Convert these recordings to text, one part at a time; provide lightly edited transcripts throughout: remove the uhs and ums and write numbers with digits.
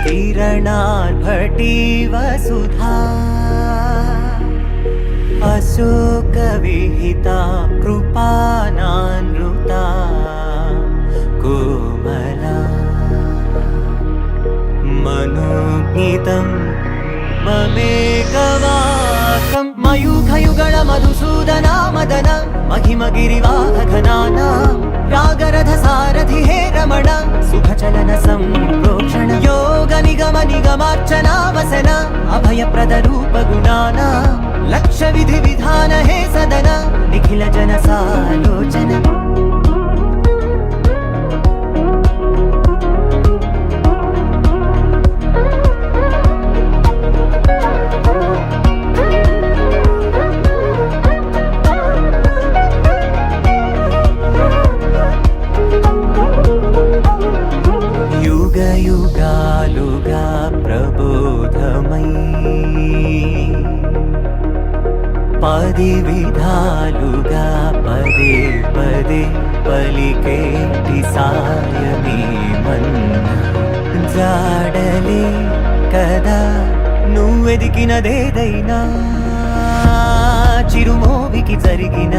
किरणार्भटी वसुधा अशोकविहिता कृपानानृता कोमला मनोज्ञितं ममेकवाकं मयूखयुगळ मधुसूदना मदन महिमगिरिवाहघनाना रागरथ सारथि हे रमण सुखचलन संप्रोक्षण योग निगम निगमार्चना वसन अभयप्रद रूप गुणाना लक्ष विधि विधान हे सदन निखिल जन सालोचन युगालुगा प्रबोधमयी पदि विधालुगा पदे पदे पलिकेटि सायमी मन्न जाडले कदा నువ్వెదికినదేదైనా చిరుమోవికి జరిగిన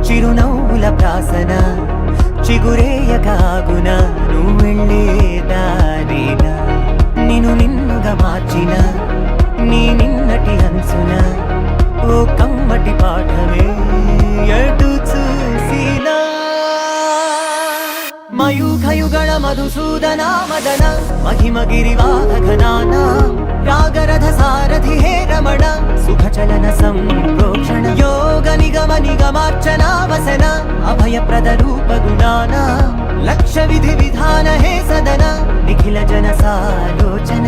చిరునవ్వుల ప్రాసన చిగురేయకాగున నువ్వెళ్ళే దారిన నిన్ను నిన్నుగా మార్చిన నీ నిన్నటి హంసున ఓ కమ్మటి పాఠమే ఎటు చూసినా మయూఖయుగళ మధుసూదనా మదన महिमगिरिवाहघनाना रागरथ सारथि हे रमण सुखचलन संप्रोक्षण योग निगम निगमार्चना वसन अभयप्रद रूप गुणाना लक्ष विधि विधान हे सदन निखिल जन सालोचन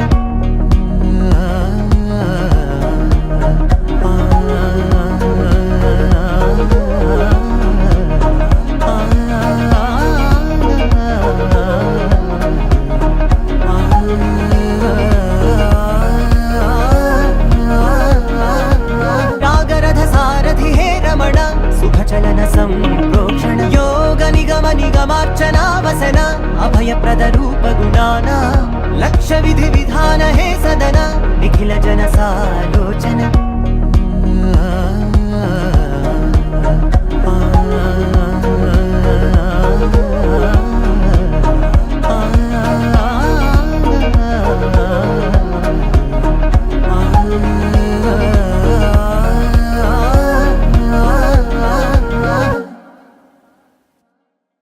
सुखचलन संप्रोक्षण योग निगम निगमार्चना वसन अभयप्रद रूप गुणाना लक्ष विधि विधान हे सदन निखिल जन सालोचन